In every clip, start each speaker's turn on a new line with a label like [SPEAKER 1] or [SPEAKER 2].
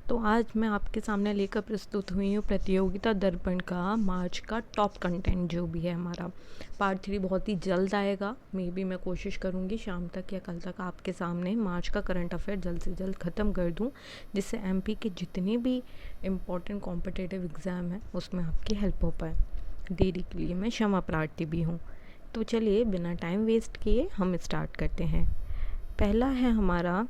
[SPEAKER 1] तो आज मैं आपके सामने लेकर प्रस्तुत हुई हूँ प्रतियोगिता दर्पण का मार्च का टॉप कंटेंट जो भी है हमारा। पार्ट 3 बहुत ही जल्द आएगा। मे बी मैं कोशिश करूँगी शाम तक या कल तक आपके सामने मार्च का करंट अफेयर जल्द से जल्द ख़त्म कर दूँ, जिससे एमपी के जितने भी इम्पोर्टेंट कॉम्पिटिटिव एग्ज़ाम हैं उसमें आपकी हेल्प हो पाए। देरी के लिए मैं क्षमा प्रार्थी भी हूँ। तो चलिए बिना टाइम वेस्ट किए हम स्टार्ट करते हैं। पहला है हमारा,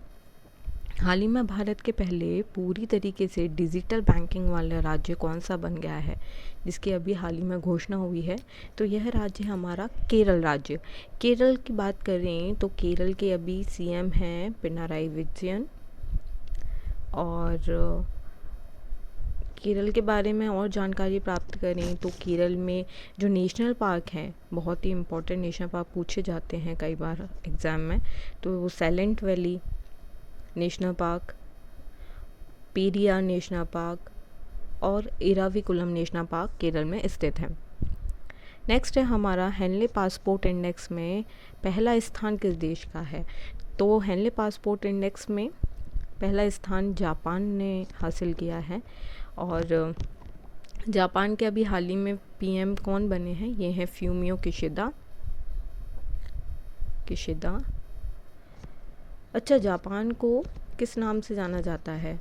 [SPEAKER 1] हाल ही में भारत के पहले पूरी तरीके से डिजिटल बैंकिंग वाला राज्य कौन सा बन गया है, जिसकी अभी हाल ही में घोषणा हुई है। तो यह राज्य है हमारा केरल राज्य। केरल की बात करें तो केरल के अभी सीएम हैं पिनाराई विजयन। और केरल के बारे में और जानकारी प्राप्त करें तो केरल में जो नेशनल पार्क हैं, बहुत ही इम्पोर्टेंट नेशनल पार्क पूछे जाते हैं कई बार एग्ज़ाम में, तो वो silent valley national park, Periyar national park और इराविकुलम नेशनल पार्क केरल में स्थित है। नेक्स्ट है हमारा, हेनले पासपोर्ट इंडेक्स में पहला स्थान किस देश का है। तो हेनले पासपोर्ट इंडेक्स में पहला स्थान जापान ने हासिल किया है। और जापान के अभी हाल ही में पीएम कौन बने हैं, ये हैं फ्यूमियो किशिदा। अच्छा, जापान को किस नाम से जाना जाता है,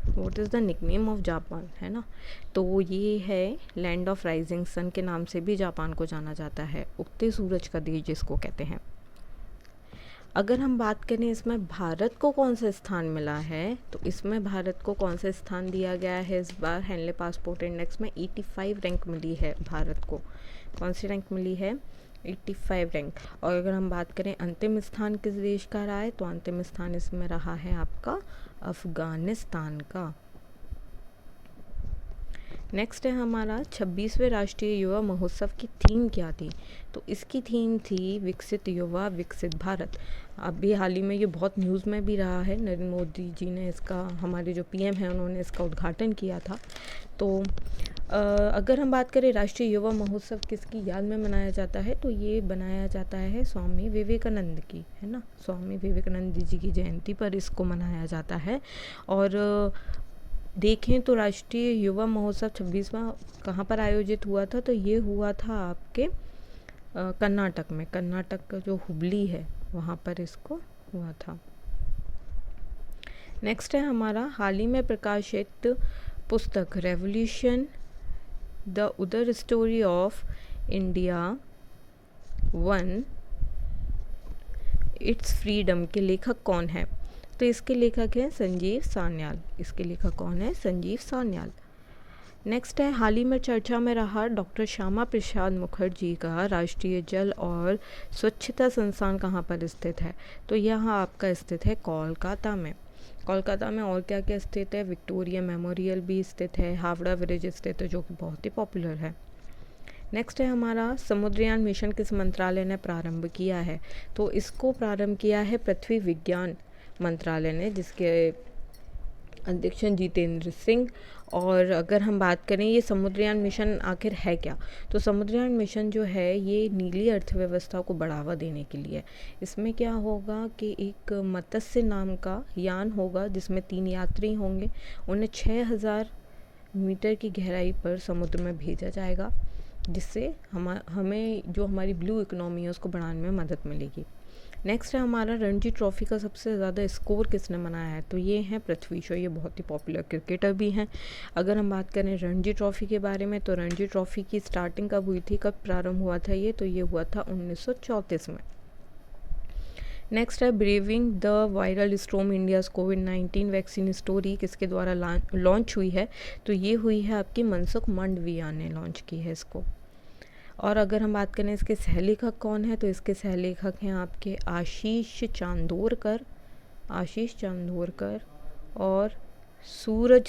[SPEAKER 1] what is the nickname of Japan, है ना। तो ये है लैंड ऑफ राइजिंग सन के नाम से भी जापान को जाना जाता है, उगते सूरज का देश जिसको कहते हैं। अगर हम बात करें इसमें भारत को कौन सा स्थान मिला है, तो इसमें भारत को कौन सा स्थान दिया गया है इस बार हेनले पासपोर्ट इंडेक्स में 85 रैंक मिली है भारत को। कौन सी रैंक मिली है, 85 रैंक। और अगर हम बात करें अंतिम स्थान किस देश का रहा है, तो अंतिम स्थान इसमें रहा है आपका अफ़गानिस्तान का। नेक्स्ट है हमारा, 26वें राष्ट्रीय युवा महोत्सव की थीम क्या थी। तो इसकी थीम थी विकसित युवा विकसित भारत। अभी हाल ही में ये बहुत न्यूज़ में भी रहा है, नरेंद्र मोदी जी ने इसका, हमारे जो पीएम हैं उन्होंने इसका उद्घाटन किया था। तो अगर हम बात करें राष्ट्रीय युवा महोत्सव किसकी याद में मनाया जाता है, तो ये बनाया जाता है स्वामी विवेकानंद की, है ना। स्वामी विवेकानंद जी की जयंती पर इसको मनाया जाता है। और देखें तो राष्ट्रीय युवा महोत्सव 26वां कहाँ पर आयोजित हुआ था, तो ये हुआ था आपके कर्नाटक में। कर्नाटक का जो हुबली है वहाँ पर इसको हुआ था। नेक्स्ट है हमारा, हाल ही में प्रकाशित पुस्तक रेवोल्यूशन द उदर story of India one it's freedom के लेखक कौन है। तो इसके लेखक हैं संजीव सान्याल। इसके लेखक कौन है, संजीव सान्याल। नेक्स्ट है, हाल ही में चर्चा में रहा डॉक्टर श्यामा प्रसाद मुखर्जी का राष्ट्रीय जल और स्वच्छता संस्थान कहाँ पर स्थित है। तो यहाँ आपका स्थित है कोलकाता में। कोलकाता में और क्या क्या स्थित है, विक्टोरिया मेमोरियल भी स्थित है, हावड़ा ब्रिज स्थित है जो कि बहुत ही पॉपुलर है। नेक्स्ट है हमारा, समुद्रयान मिशन किस मंत्रालय ने प्रारंभ किया है। तो इसको प्रारंभ किया है पृथ्वी विज्ञान मंत्रालय ने, जिसके अध्यक्ष जितेंद्र सिंह। और अगर हम बात करें ये समुद्रयान मिशन आखिर है क्या, तो समुद्रयान मिशन जो है ये नीली अर्थव्यवस्था को बढ़ावा देने के लिए। इसमें क्या होगा कि एक मत्स्य नाम का यान होगा जिसमें 3 यात्री होंगे। उन्हें 6000 मीटर की गहराई पर समुद्र में भेजा जाएगा, जिससे हमें जो हमारी ब्लू इकोनॉमी है उसको बढ़ाने में मदद मिलेगी। नेक्स्ट है हमारा, रणजी ट्रॉफी का सबसे ज़्यादा स्कोर किसने बनाया है। तो ये हैं पृथ्वी शॉ। ये बहुत ही पॉपुलर क्रिकेटर भी हैं। अगर हम बात करें रणजी ट्रॉफी के बारे में, तो रणजी ट्रॉफी की स्टार्टिंग कब हुई थी, कब प्रारंभ हुआ था ये, तो ये हुआ था 1934 में। नेक्स्ट है, braving the viral storm India's covid vaccine story किसके द्वारा लॉन्च हुई है। तो ये हुई है आपकी मनसुख मांडविया ने लॉन्च की है इसको। और अगर हम बात करें इसके सहलेखक कौन है, तो इसके सहलेखक हैं आपके आशीष चांदोरकर और सूरज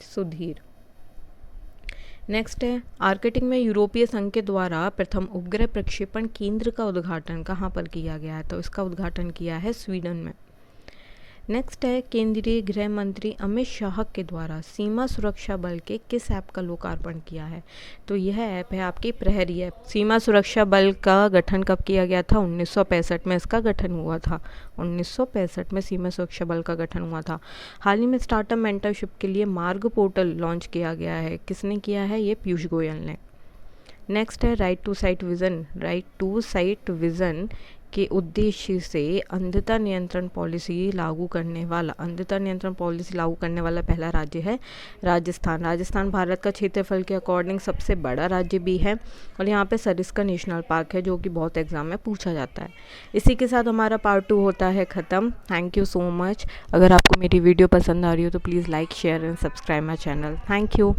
[SPEAKER 1] सुधीर। नेक्स्ट है, आर्कटिक में यूरोपीय संघ के द्वारा प्रथम उपग्रह प्रक्षेपण केंद्र का उद्घाटन कहाँ पर किया गया है। तो इसका उद्घाटन किया है स्वीडन में। नेक्स्ट है केंद्रीय गृह मंत्री अमित शाह के द्वारा सीमा सुरक्षा बल के किस ऐप का लोकार्पण किया है? तो यह ऐप है आपकी प्रहरी ऐप। सीमा सुरक्षा बल का गठन कब किया गया था? 1965 में इसका गठन हुआ था। 1965 में सीमा सुरक्षा बल का गठन हुआ था। हाल ही में स्टार्टअप मेंटरशिप के लिए मार्ग पोर्टल लॉन्च किया गया है। किसने किया है? ये पीयूष गोयल ने। नेक्स्ट है right to sight vision. Right to sight vision के उद्देश्य से अंधता नियंत्रण पॉलिसी लागू करने वाला पहला राज्य है राजस्थान। राजस्थान भारत का क्षेत्रफल के अकॉर्डिंग सबसे बड़ा राज्य भी है और यहाँ पे सरिस्का नेशनल पार्क है जो कि बहुत एग्जाम में पूछा जाता है। इसी के साथ हमारा पार्ट 2 होता है ख़त्म। Thank you so much. अगर आपको मेरी वीडियो पसंद आ रही हो तो please like share and subscribe my channel. Thank you.